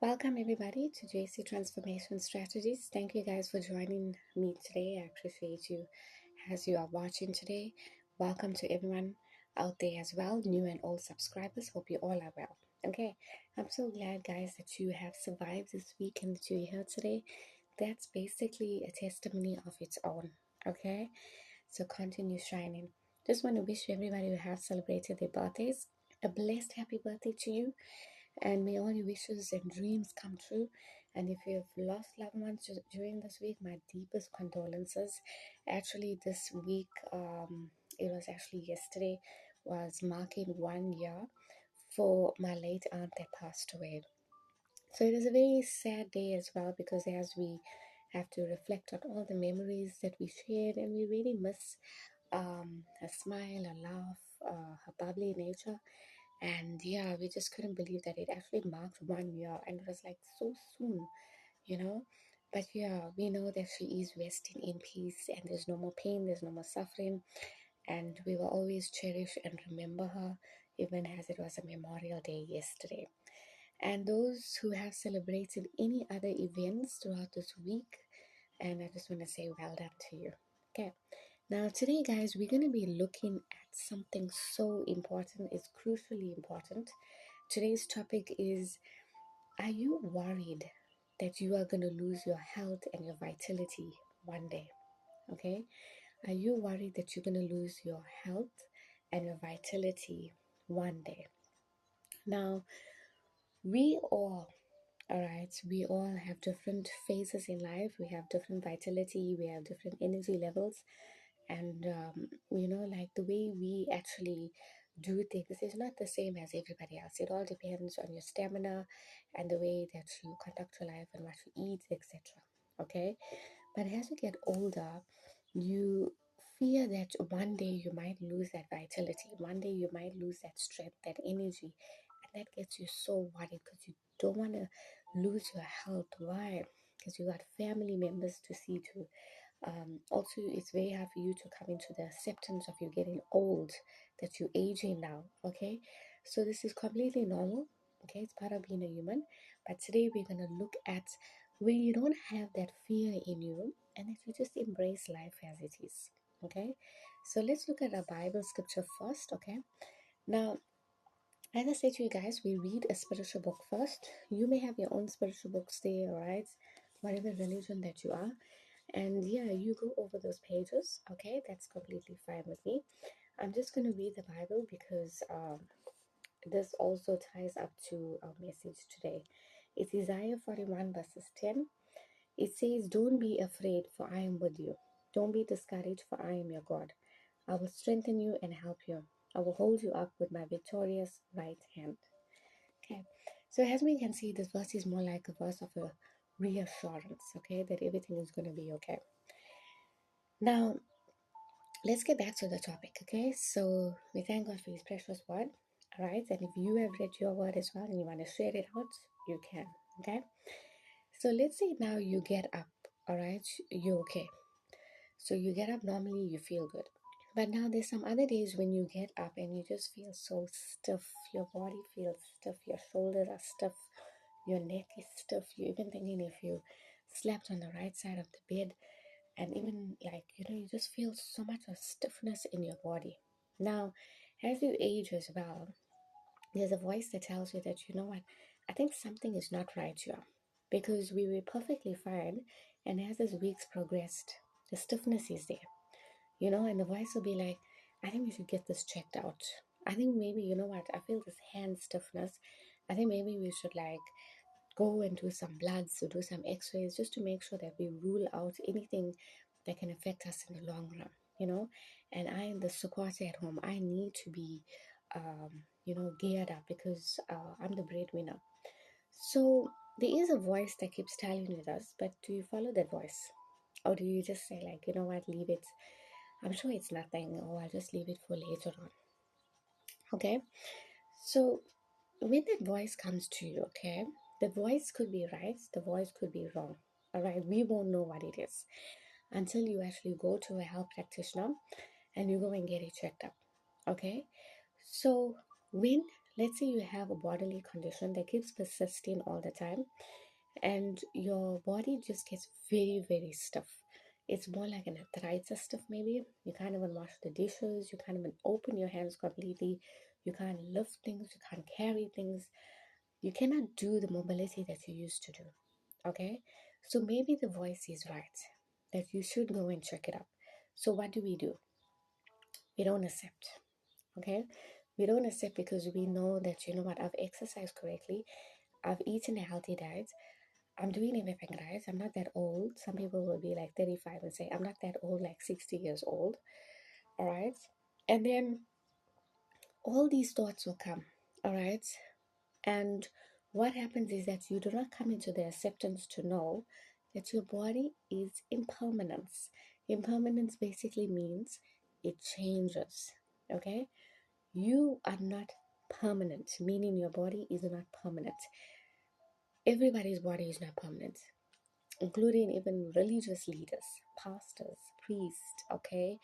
Welcome everybody to JesC Transformation Strategies. Thank you guys for joining me today. I appreciate you as you are watching today. Welcome to everyone out there as well, new and old subscribers. Hope you all are well. Okay, I'm so glad guys that you have survived this week and that you're here today. That's basically a testimony of its own. Okay, so continue shining. Just want to wish everybody who have celebrated their birthdays a blessed happy birthday to you, and may all your wishes and dreams come true. And if you have lost loved ones during this week, my deepest condolences. Actually, this week, it was actually yesterday, was marking 1 year for my late aunt that passed away. So it is a very sad day as well, because as we have to reflect on all the memories that we shared, and we really miss her smile, her laugh, her bubbly nature. And yeah, we just couldn't believe that it actually marked 1 year, and it was like so soon, you know. But yeah, we know that she is resting in peace, and there's no more pain, there's no more suffering, and we will always cherish and remember her, even as it was a Memorial Day yesterday. And those who have celebrated any other events throughout this week, and I just want to say well done to you. Okay. Now, today, guys, we're going to be looking at something so important. It's crucially important. Today's topic is: are you worried that you are going to lose your health and your vitality one day? Okay. Are you worried that you're going to lose your health and your vitality one day? Now, we all have different phases in life. We have different vitality, we have different energy levels, and like the way we actually do things is not the same as everybody else. It all depends on your stamina and the way that you conduct your life and what you eat, etc. Okay, but as you get older, you fear that one day you might lose that vitality, one day you might lose that strength, that energy, and that gets you so worried because you don't want to lose your health. Why? Because you got family members to see to. Also, it's very hard for you to come into the acceptance of you getting old, that you're aging now. Okay, so this is completely normal. Okay, it's part of being a human. But today we're gonna look at where you don't have that fear in you, and that you just embrace life as it is. Okay, so let's look at a Bible scripture first. Okay, now, as I said to you guys, we read a spiritual book first. You may have your own spiritual books there, right? Whatever religion that you are. And yeah, you go over those pages. Okay, that's completely fine with me. I'm just going to read the Bible because this also ties up to our message today. It's Isaiah 41 verses 10. It says, "Don't be afraid, for I am with you. Don't be discouraged, for I am your God. I will strengthen you and help you. I will hold you up with my victorious right hand." Okay, so as we can see, this verse is more like a verse of a reassurance, okay, that everything is going to be okay. Now, let's get back to the topic, okay? So we thank God for His precious word, all right? And if you have read your word as well and you want to share it out, you can, okay? So let's say now you get up, all right? You're okay. So you get up normally, you feel good. But now there's some other days when you get up and you just feel so stiff. Your body feels stiff, your shoulders are stiff, your neck is stiff. You're even thinking if you slept on the right side of the bed, and even like you just feel so much of stiffness in your body. Now, as you age as well, there's a voice that tells you that, you know what, I think something is not right here, because we were perfectly fine, and as the weeks progressed, the stiffness is there, and the voice will be like, I think you should get this checked out. I think maybe, you know what, I feel this hand stiffness. I think maybe we should like go and do some bloods or do some x-rays, just to make sure that we rule out anything that can affect us in the long run. And I am the supporter at home. I need to be geared up, because I'm the breadwinner. So there is a voice that keeps telling you this, but do you follow that voice, or do you just say like, you know what, leave it, I'm sure it's nothing, or I'll just leave it for later on? Okay, so when that voice comes to you, okay, the voice could be right, the voice could be wrong. All right, we won't know what it is until you actually go to a health practitioner and you go and get it checked up. Okay, so when let's say you have a bodily condition that keeps persisting all the time, and your body just gets very, very stiff. It's more like an arthritis stuff, maybe. You can't even wash the dishes, you can't even open your hands completely, you can't lift things, you can't carry things, you cannot do the mobility that you used to do. Okay? So maybe the voice is right that you should go and check it up. So what do? We don't accept. Okay? We don't accept because we know that, you know what, I've exercised correctly, I've eaten a healthy diet, I'm doing everything right. I'm not that old. Some people will be like 35 and say, I'm not that old, like 60 years old. All right. And then all these thoughts will come. All right. And what happens is that you do not come into the acceptance to know that your body is impermanence. Impermanence basically means it changes. Okay. You are not permanent, meaning your body is not permanent. Everybody's body is not permanent, including even religious leaders, pastors, priests, okay,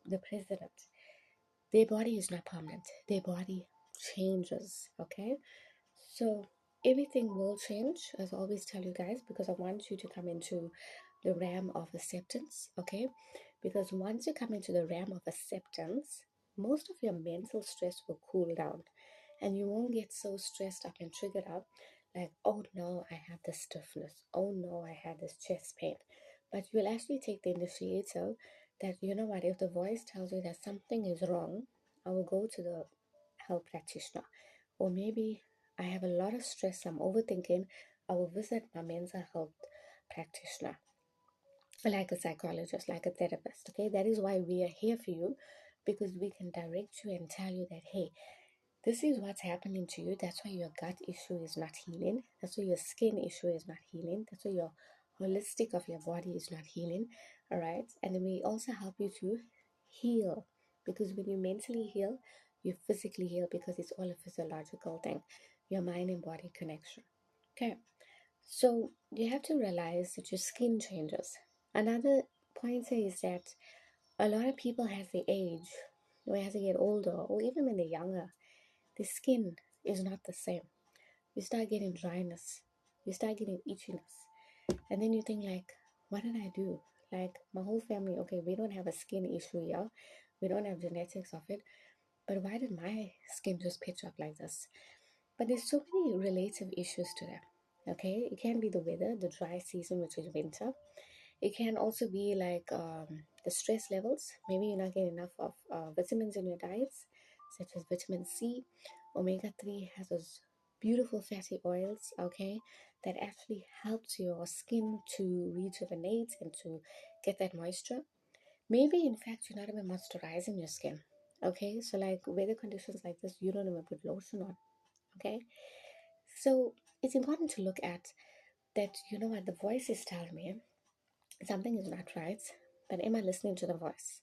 the president. Their body is not permanent. Their body changes, okay? So everything will change, as I always tell you guys, because I want you to come into the realm of acceptance, okay? Because once you come into the realm of acceptance, most of your mental stress will cool down, and you won't get so stressed up and triggered up like, oh no, I have this stiffness, oh no, I had this chest pain. But you'll actually take the initiative that, you know what, if the voice tells you that something is wrong, I will go to the health practitioner. Or maybe I have a lot of stress, I'm overthinking, I will visit my mental health practitioner, like a psychologist, like a therapist. Okay, that is why we are here for you, because we can direct you and tell you that, hey, this is what's happening to you. That's why your gut issue is not healing. That's why your skin issue is not healing. That's why your holistic of your body is not healing. All right. And then we also help you to heal, because when you mentally heal, you physically heal, because it's all a physiological thing, your mind and body connection. Okay. So you have to realize that your skin changes. Another pointer is that a lot of people, as they age, or as they get older, or even when they're younger, the skin is not the same. You start getting dryness, you start getting itchiness, and then you think like, what did I do? Like my whole family, okay, we don't have a skin issue here, we don't have genetics of it, but why did my skin just pitch up like this? But there's so many relative issues to that. Okay, it can be the weather, the dry season, which is winter. It can also be like the stress levels. Maybe you're not getting enough of vitamins in your diets, such as vitamin C. Omega 3 has those beautiful fatty oils, okay, that actually helps your skin to rejuvenate and to get that moisture. Maybe, in fact, you're not even moisturizing your skin, okay? So, like weather conditions like this, you don't even put lotion on, okay? So, it's important to look at that, you know what, the voice is telling me something is not right, but am I listening to the voice?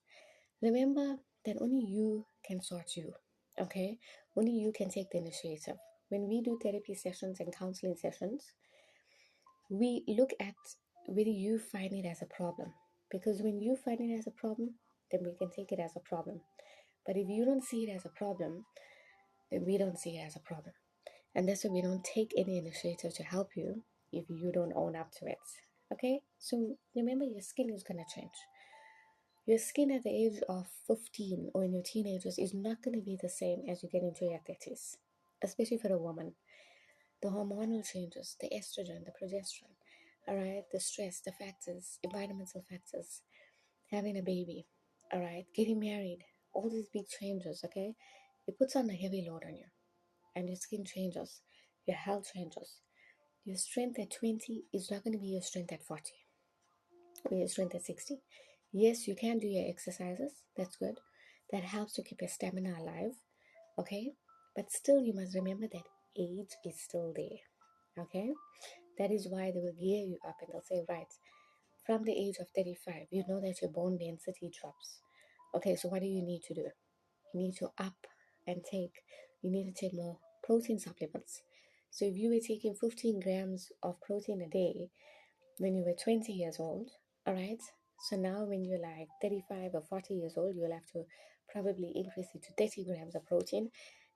Remember that only you can sort you, okay? Only you can take the initiative. When we do therapy sessions and counseling sessions, we look at whether you find it as a problem. Because when you find it as a problem, then we can take it as a problem. But if you don't see it as a problem, then we don't see it as a problem. And that's why we don't take any initiative to help you if you don't own up to it. Okay? So remember, your skin is going to change. Your skin at the age of 15 or in your teenagers is not going to be the same as you get into your 30s, especially for a woman. The hormonal changes, the estrogen, the progesterone, all right, the stress, the factors, environmental factors, having a baby, all right, getting married, all these big changes, okay, it puts on a heavy load on you, and your skin changes, your health changes. Your strength at 20 is not going to be your strength at 40 or your strength at 60. Yes, you can do your exercises, that's good. That helps to keep your stamina alive, okay? But still, you must remember that age is still there, okay? That is why they will gear you up and they'll say, right, from the age of 35, you know that your bone density drops. Okay, so what do you need to do? You need to up and take, you need to take more protein supplements. So if you were taking 15 grams of protein a day when you were 20 years old, all right, so now when you're like 35 or 40 years old, you'll have to probably increase it to 30 grams of protein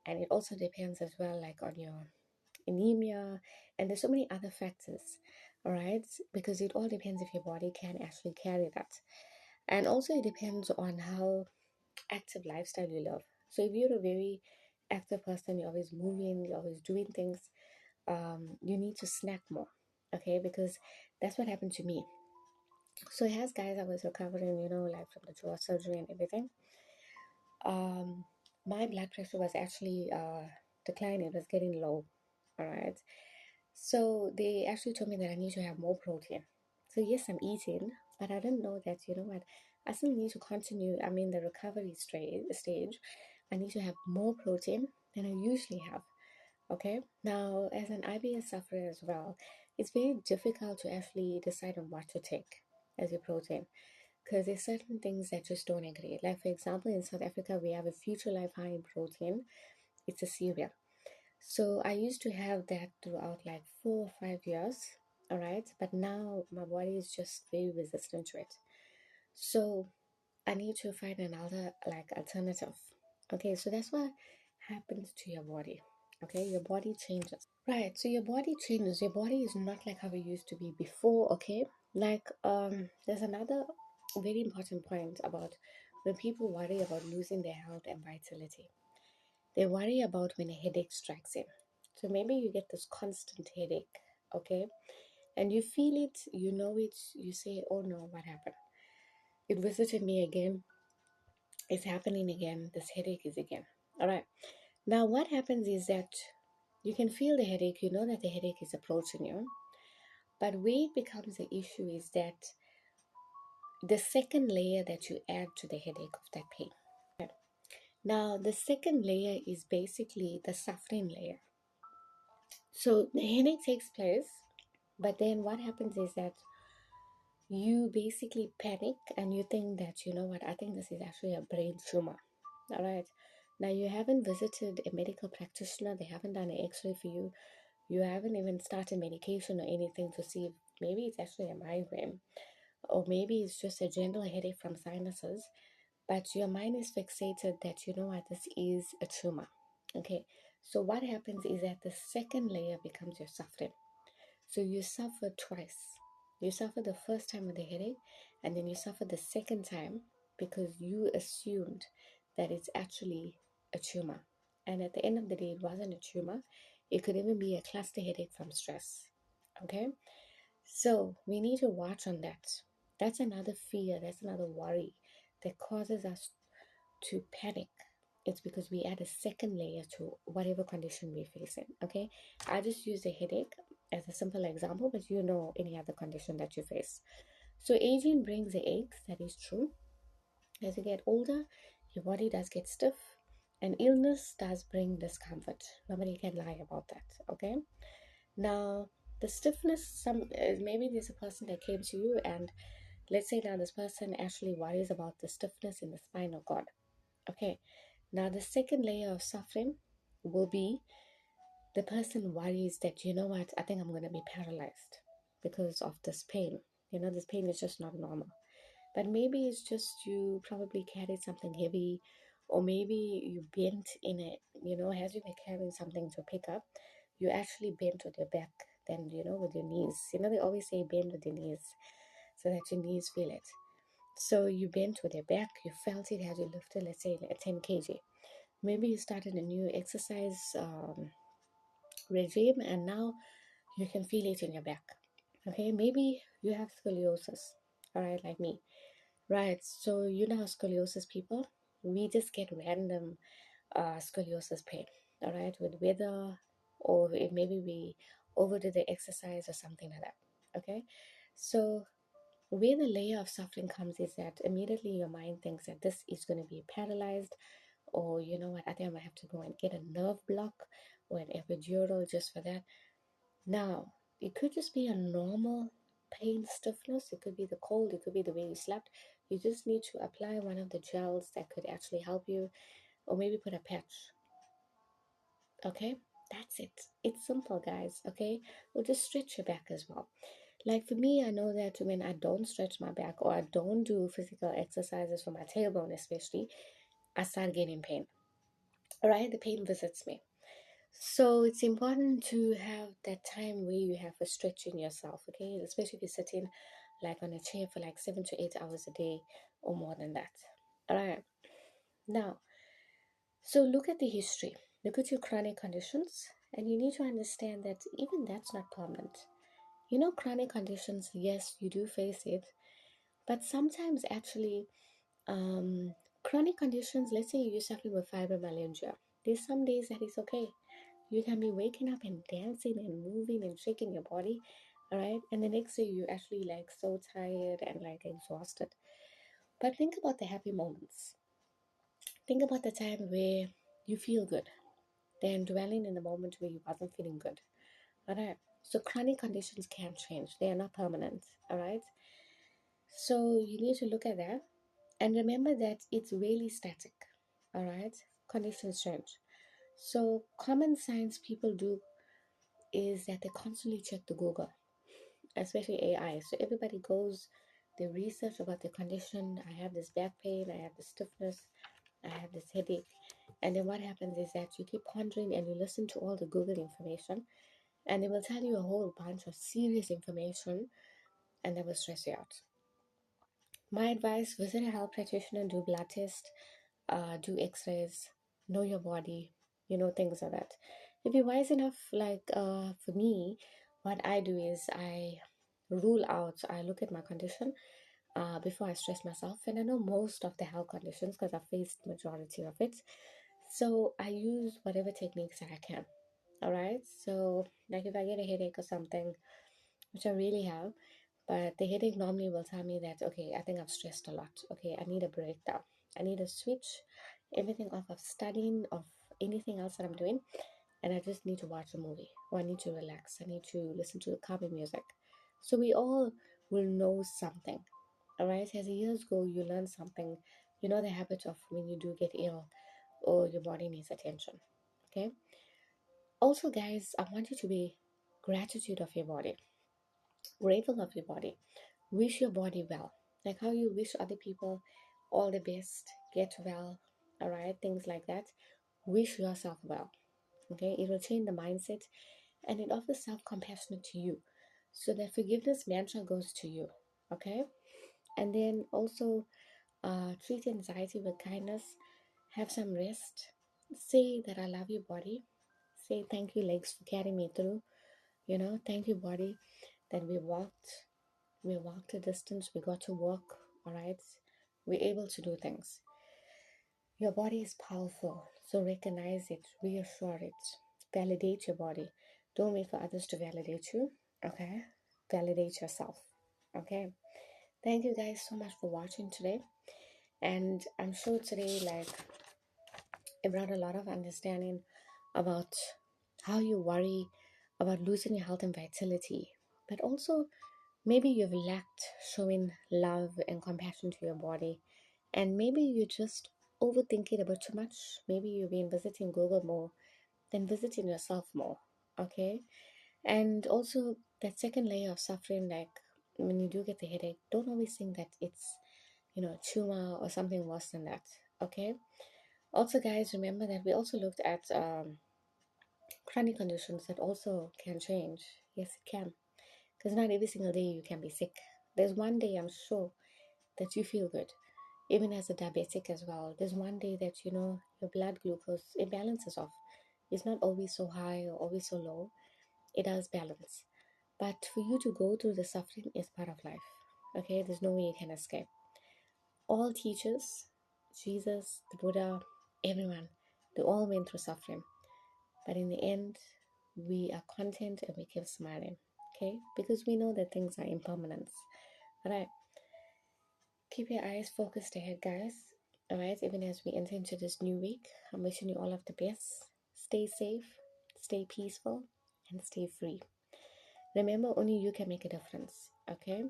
And it also depends as well, like on your anemia, and there's so many other factors. All right, because it all depends if your body can actually carry that. And also it depends on how active lifestyle you live. So if you're a very active person, you're always moving, you're always doing things, you need to snack more. Okay, because that's what happened to me. So yes, guys, I was recovering, like from the jaw surgery and everything. um my blood pressure was actually declining. It was getting low. All right, so they actually told me that I need to have more protein. So yes, I'm eating, but I didn't know that, what, I still need to continue. I'm in the recovery stage. I need to have more protein than I usually have. Okay, now as an IBS sufferer as well, it's very difficult to actually decide on what to take as your protein, because there's certain things that just don't agree. Like for example, in South Africa, we have a Future Life high in protein. It's a cereal. So I used to have that throughout like 4 or 5 years. All right, but now my body is just very resistant to it. So I need to find another like alternative. Okay, so that's what happens to your body. Okay, your body changes. Right, so your body changes. Your body is not like how it used to be before. Okay, like there's another very important point about when people worry about losing their health and vitality. They worry about when a headache strikes in. So maybe you get this constant headache, okay? And you feel it, you know it, you say, oh no, what happened? It visited me again, it's happening again, this headache is again. All right. Now, what happens is that you can feel the headache, you know that the headache is approaching you. But where it becomes an issue is that the second layer that you add to the headache of that pain. Now, the second layer is basically the suffering layer. So the headache takes place, but then what happens is that you basically panic and you think that, you know what, I think this is actually a brain tumor. All right. Now, you haven't visited a medical practitioner, they haven't done an x ray for you, you haven't even started medication or anything to see if maybe it's actually a migraine, or maybe it's just a general headache from sinuses, but your mind is fixated that, you know what, this is a tumor. Okay. So, what happens is that the second layer becomes your suffering. So you suffer twice. You suffer the first time with the headache, and then you suffer the second time because you assumed that it's actually a tumor. And at the end of the day, it wasn't a tumor. It could even be a cluster headache from stress. Okay? So we need to watch on that. That's another fear, that's another worry that causes us to panic. It's because we add a second layer to whatever condition we're facing. Okay, I just use a headache as a simple example, but you know any other condition that you face. So aging brings the aches, that is true. As you get older, your body does get stiff, and illness does bring discomfort. Nobody can lie about that. Okay, now the stiffness, maybe there's a person that came to you, and let's say now this person actually worries about the stiffness in the spinal cord. Okay, now the second layer of suffering will be the person worries that, you know what, I think I'm going to be paralyzed because of this pain. You know, this pain is just not normal. But maybe it's just you probably carried something heavy, or maybe you bent in it, as you were carrying something to pick up, you actually bent with your back, then, with your knees. They always say bend with your knees so that your knees feel it. So you bent with your back, you felt it as you lifted, let's say, like 10 kg. Maybe you started a new exercise regime, and now you can feel it in your back. Okay, maybe you have scoliosis, all right, like me, right? So you know how scoliosis people, we just get random scoliosis pain, all right, with weather, or if maybe we overdid the exercise or something like that. Okay, so where the layer of suffering comes is that immediately your mind thinks that this is going to be paralyzed, or you know what, I think I'm gonna have to go and get a nerve block or an epidural just for that. Now, it could just be a normal pain stiffness, it could be the cold, it could be the way you slept. You just need to apply one of the gels that could actually help you, or maybe put a patch. Okay, that's it. It's simple, guys. Okay, or just stretch your back as well. Like for me, I know that when I don't stretch my back, or I don't do physical exercises for my tailbone especially, I start getting pain. All right, the pain visits me. So it's important to have that time where you have a stretch in yourself, okay? Especially if you're sitting like on a chair for like 7 to 8 hours a day or more than that. All right. Now, so look at the history. Look at your chronic conditions, and you need to understand that even that's not permanent. You know, chronic conditions, yes, you do face it, but sometimes actually, um, chronic conditions, let's say you're suffering with fibromyalgia, there's some days that it's okay. You can be waking up and dancing and moving and shaking your body, all right? And the next day you're actually like so tired and like exhausted. But think about the happy moments. Think about the time where you feel good, then dwelling in the moment where you wasn't feeling good. All right. So chronic conditions can change. They are not permanent. All right. So you need to look at that and remember that it's really static. All right. Conditions change. So common signs people do is that they constantly check the Google, especially AI. So everybody goes, they research about the condition. I have this back pain, I have this stiffness, I have this headache. And then what happens is that you keep pondering and you listen to all the Google information, and they will tell you a whole bunch of serious information and that will stress you out. My advice, visit a health practitioner, do blood test, do x-rays, know your body, things like that. If you're wise enough, like for me, what I do is I rule out, I look at my condition before I stress myself, and I know most of the health conditions because I've faced majority of it. So I use whatever techniques that I can. All right. So like if I get a headache or something, which I really have, but the headache normally will tell me that, okay, I think I've stressed a lot. Okay, I need a breakdown. I need to switch everything off of studying, of anything else that I'm doing, and I just need to watch a movie or I need to relax. I need to listen to calming music. So we all will know something. All right, as the years go, you learn something. You know the habit of when you do get ill or your body needs attention. Okay. Also, guys, I want you to be gratitude of your body, grateful of your body. Wish your body well, like how you wish other people all the best, get well, all right, things like that. Wish yourself well, okay? It will change the mindset and it offers self compassion to you. So the forgiveness mantra goes to you, okay? And then also treat anxiety with kindness, have some rest, say that I love your body, say thank you, legs, for carrying me through, thank you, body, that we walked a distance, we got to work, all right? We're able to do things. Your body is powerful, so recognize it, reassure it, validate your body. Don't wait for others to validate you, okay? Validate yourself, okay? Thank you guys so much for watching today. And I'm sure today, like, it brought a lot of understanding about how you worry about losing your health and vitality, but also maybe you've lacked showing love and compassion to your body, and maybe you just overthink it a bit too much. Maybe you've been visiting Google more than visiting yourself more. Okay, and also that second layer of suffering, like when you do get the headache, don't always think that it's a tumor or something worse than that. Okay. Also, guys, remember that we also looked at chronic conditions that also can change. Yes, it can. Because not every single day you can be sick. There's one day I'm sure that you feel good, even as a diabetic as well. There's one day that your blood glucose, it balances off. It's not always so high or always so low. It does balance. But for you to go through the suffering is part of life. Okay, there's no way you can escape. All teachers, Jesus, the Buddha, everyone, they all went through suffering. But in the end, we are content and we keep smiling. Okay, because we know that things are impermanent. All right. Keep your eyes focused ahead, guys. All right, even as we enter into this new week, I'm wishing you all of the best. Stay safe, stay peaceful, and stay free. Remember, only you can make a difference. Okay,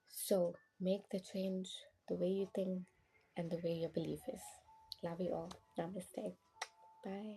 so make the change the way you think and the way your belief is. Love you all. Namaste. Bye.